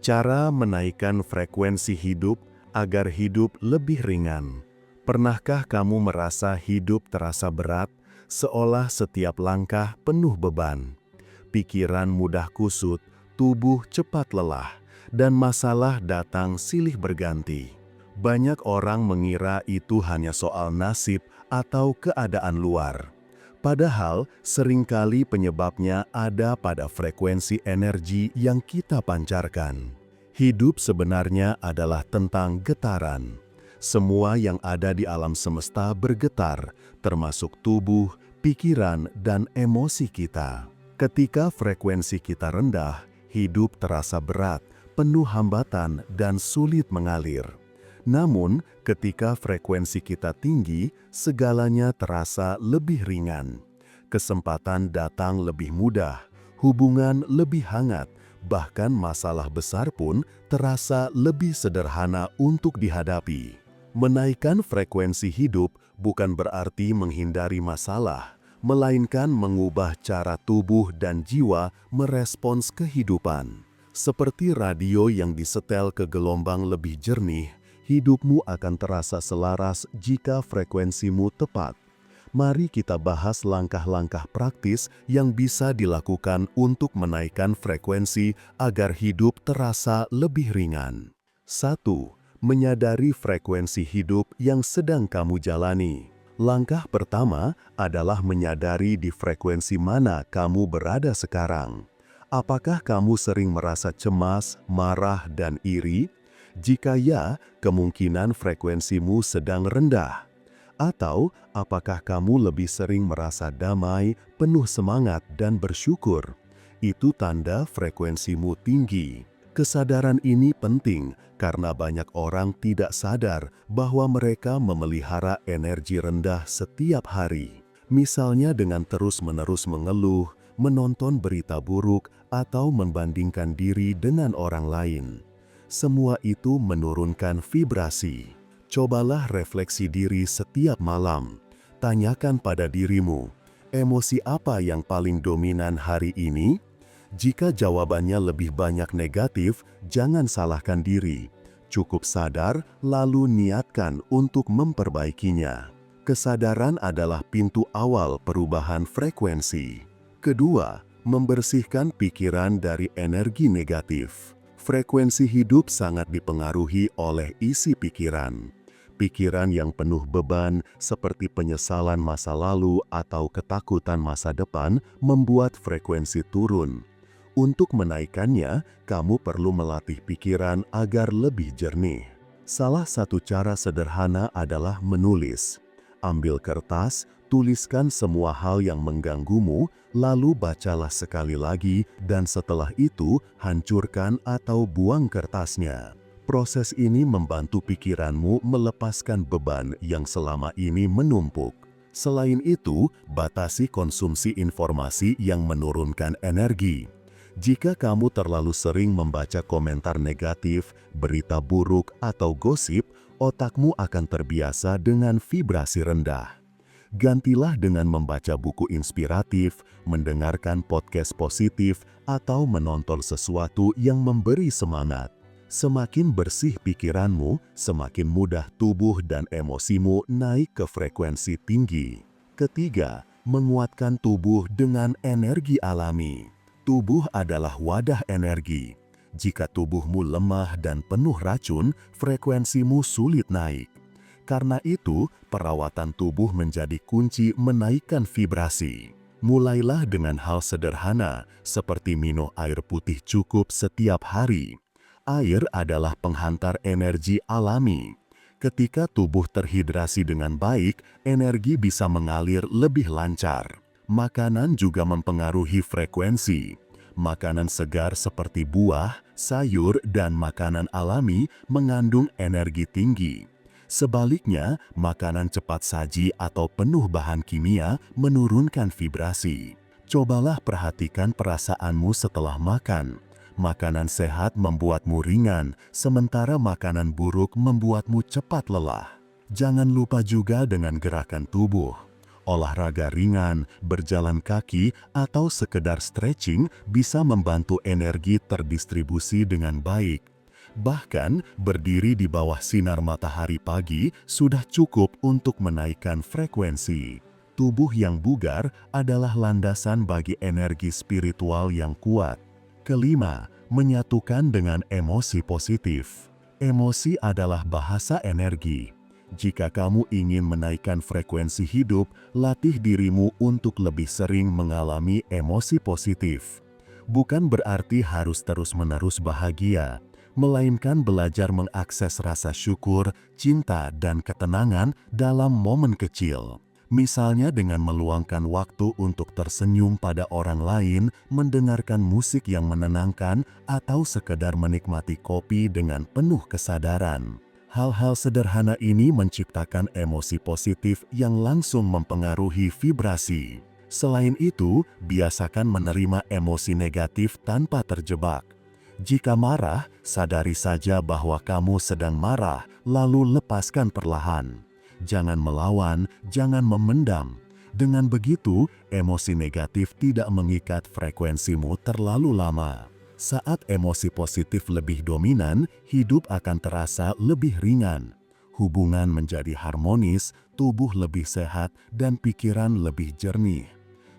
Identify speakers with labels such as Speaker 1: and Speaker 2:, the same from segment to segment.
Speaker 1: Cara menaikkan frekuensi hidup agar hidup lebih ringan. Pernahkah kamu merasa hidup terasa berat, seolah setiap langkah penuh beban? Pikiran mudah kusut, tubuh cepat lelah, dan masalah datang silih berganti. Banyak orang mengira itu hanya soal nasib atau keadaan luar. Padahal, seringkali penyebabnya ada pada frekuensi energi yang kita pancarkan. Hidup sebenarnya adalah tentang getaran. Semua yang ada di alam semesta bergetar, termasuk tubuh, pikiran, dan emosi kita. Ketika frekuensi kita rendah, hidup terasa berat, penuh hambatan, dan sulit mengalir. Namun, ketika frekuensi kita tinggi, segalanya terasa lebih ringan. Kesempatan datang lebih mudah, hubungan lebih hangat, bahkan masalah besar pun terasa lebih sederhana untuk dihadapi. Menaikkan frekuensi hidup bukan berarti menghindari masalah, melainkan mengubah cara tubuh dan jiwa merespons kehidupan. Seperti radio yang disetel ke gelombang lebih jernih, hidupmu akan terasa selaras jika frekuensimu tepat. Mari kita bahas langkah-langkah praktis yang bisa dilakukan untuk menaikkan frekuensi agar hidup terasa lebih ringan. 1. Menyadari frekuensi hidup yang sedang kamu jalani. Langkah pertama adalah menyadari di frekuensi mana kamu berada sekarang. Apakah kamu sering merasa cemas, marah, dan iri? Jika ya, kemungkinan frekuensimu sedang rendah. Atau, apakah kamu lebih sering merasa damai, penuh semangat, dan bersyukur? Itu tanda frekuensimu tinggi. Kesadaran ini penting karena banyak orang tidak sadar bahwa mereka memelihara energi rendah setiap hari. Misalnya dengan terus-menerus mengeluh, menonton berita buruk, atau membandingkan diri dengan orang lain. Semua itu menurunkan vibrasi. Cobalah refleksi diri setiap malam. Tanyakan pada dirimu, emosi apa yang paling dominan hari ini? Jika jawabannya lebih banyak negatif, jangan salahkan diri. Cukup sadar, lalu niatkan untuk memperbaikinya. Kesadaran adalah pintu awal perubahan frekuensi. Kedua, membersihkan pikiran dari energi negatif. Frekuensi hidup sangat dipengaruhi oleh isi pikiran. Pikiran yang penuh beban seperti penyesalan masa lalu atau ketakutan masa depan membuat frekuensi turun. Untuk menaikkannya, kamu perlu melatih pikiran agar lebih jernih. Salah satu cara sederhana adalah menulis. Ambil kertas, tuliskan semua hal yang mengganggumu, lalu bacalah sekali lagi, dan setelah itu hancurkan atau buang kertasnya. Proses ini membantu pikiranmu melepaskan beban yang selama ini menumpuk. Selain itu, batasi konsumsi informasi yang menurunkan energi. Jika kamu terlalu sering membaca komentar negatif, berita buruk, atau gosip, otakmu akan terbiasa dengan vibrasi rendah. Gantilah dengan membaca buku inspiratif, mendengarkan podcast positif, atau menonton sesuatu yang memberi semangat. Semakin bersih pikiranmu, semakin mudah tubuh dan emosimu naik ke frekuensi tinggi. Ketiga, menguatkan tubuh dengan energi alami. Tubuh adalah wadah energi. Jika tubuhmu lemah dan penuh racun, frekuensimu sulit naik. Karena itu, perawatan tubuh menjadi kunci menaikkan vibrasi. Mulailah dengan hal sederhana, seperti minum air putih cukup setiap hari. Air adalah penghantar energi alami. Ketika tubuh terhidrasi dengan baik, energi bisa mengalir lebih lancar. Makanan juga mempengaruhi frekuensi. Makanan segar seperti buah, sayur, dan makanan alami mengandung energi tinggi. Sebaliknya, makanan cepat saji atau penuh bahan kimia menurunkan vibrasi. Cobalah perhatikan perasaanmu setelah makan. Makanan sehat membuatmu ringan, sementara makanan buruk membuatmu cepat lelah. Jangan lupa juga dengan gerakan tubuh. Olahraga ringan, berjalan kaki, atau sekedar stretching bisa membantu energi terdistribusi dengan baik. Bahkan, berdiri di bawah sinar matahari pagi sudah cukup untuk menaikkan frekuensi. Tubuh yang bugar adalah landasan bagi energi spiritual yang kuat. Kelima, menyatukan dengan emosi positif. Emosi adalah bahasa energi. Jika kamu ingin menaikkan frekuensi hidup, latih dirimu untuk lebih sering mengalami emosi positif. Bukan berarti harus terus-menerus bahagia, melainkan belajar mengakses rasa syukur, cinta, dan ketenangan dalam momen kecil. Misalnya dengan meluangkan waktu untuk tersenyum pada orang lain, mendengarkan musik yang menenangkan, atau sekedar menikmati kopi dengan penuh kesadaran. Hal-hal sederhana ini menciptakan emosi positif yang langsung mempengaruhi vibrasi. Selain itu, biasakan menerima emosi negatif tanpa terjebak. Jika marah, sadari saja bahwa kamu sedang marah, lalu lepaskan perlahan. Jangan melawan, jangan memendam. Dengan begitu, emosi negatif tidak mengikat frekuensimu terlalu lama. Saat emosi positif lebih dominan, hidup akan terasa lebih ringan. Hubungan menjadi harmonis, tubuh lebih sehat, dan pikiran lebih jernih.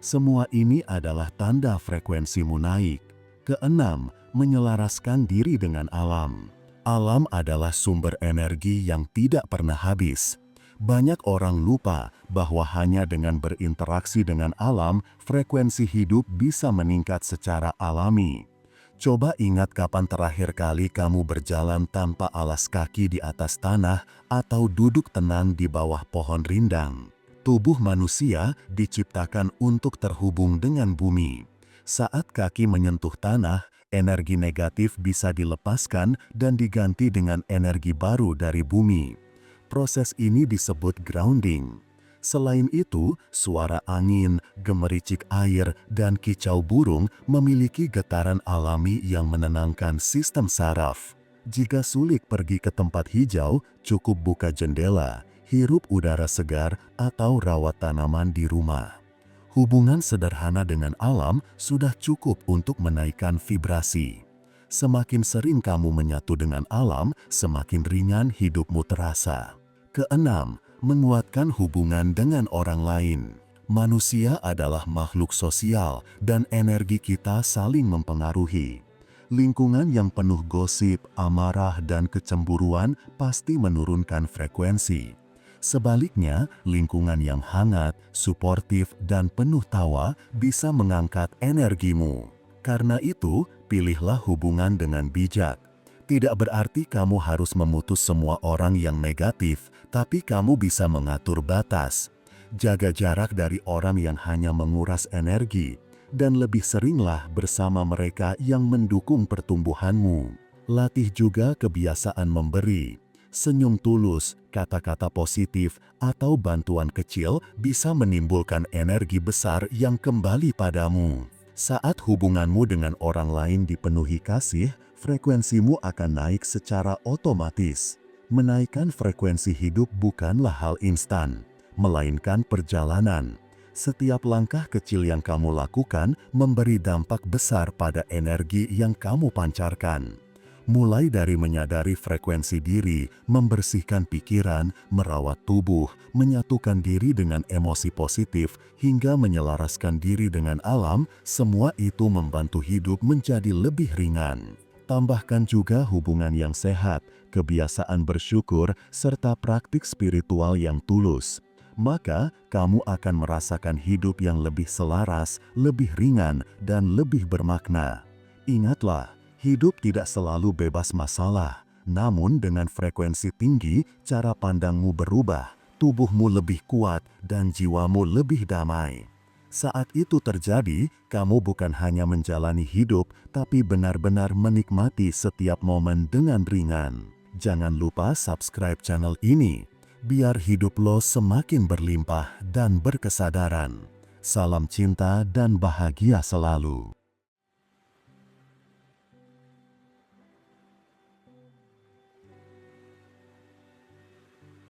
Speaker 1: Semua ini adalah tanda frekuensimu naik. Keenam, menyelaraskan diri dengan alam. Alam adalah sumber energi yang tidak pernah habis. Banyak orang lupa bahwa hanya dengan berinteraksi dengan alam, frekuensi hidup bisa meningkat secara alami. Coba ingat kapan terakhir kali kamu berjalan tanpa alas kaki di atas tanah atau duduk tenang di bawah pohon rindang. Tubuh manusia diciptakan untuk terhubung dengan bumi. Saat kaki menyentuh tanah, energi negatif bisa dilepaskan dan diganti dengan energi baru dari bumi. Proses ini disebut grounding. Selain itu, suara angin, gemericik air, dan kicau burung memiliki getaran alami yang menenangkan sistem saraf. Jika sulit pergi ke tempat hijau, cukup buka jendela, hirup udara segar, atau rawat tanaman di rumah. Hubungan sederhana dengan alam sudah cukup untuk menaikkan vibrasi. Semakin sering kamu menyatu dengan alam, semakin ringan hidupmu terasa. Keenam, menguatkan hubungan dengan orang lain. Manusia adalah makhluk sosial dan energi kita saling mempengaruhi. Lingkungan yang penuh gosip, amarah, dan kecemburuan pasti menurunkan frekuensi. Sebaliknya, lingkungan yang hangat, suportif, dan penuh tawa bisa mengangkat energimu. Karena itu, pilihlah hubungan dengan bijak. Tidak berarti kamu harus memutus semua orang yang negatif, tapi kamu bisa mengatur batas. Jaga jarak dari orang yang hanya menguras energi, dan lebih seringlah bersama mereka yang mendukung pertumbuhanmu. Latih juga kebiasaan memberi. Senyum tulus, kata-kata positif, atau bantuan kecil bisa menimbulkan energi besar yang kembali padamu. Saat hubunganmu dengan orang lain dipenuhi kasih, frekuensimu akan naik secara otomatis. Menaikkan frekuensi hidup bukanlah hal instan, melainkan perjalanan. Setiap langkah kecil yang kamu lakukan memberi dampak besar pada energi yang kamu pancarkan. Mulai dari menyadari frekuensi diri, membersihkan pikiran, merawat tubuh, menyatukan diri dengan emosi positif, hingga menyelaraskan diri dengan alam, semua itu membantu hidup menjadi lebih ringan. Tambahkan juga hubungan yang sehat, kebiasaan bersyukur, serta praktik spiritual yang tulus. Maka, kamu akan merasakan hidup yang lebih selaras, lebih ringan, dan lebih bermakna. Ingatlah, hidup tidak selalu bebas masalah, namun dengan frekuensi tinggi, cara pandangmu berubah, tubuhmu lebih kuat, dan jiwamu lebih damai. Saat itu terjadi, kamu bukan hanya menjalani hidup, tapi benar-benar menikmati setiap momen dengan ringan. Jangan lupa subscribe channel ini, biar hidup lo semakin berlimpah dan berkesadaran. Salam cinta dan bahagia selalu.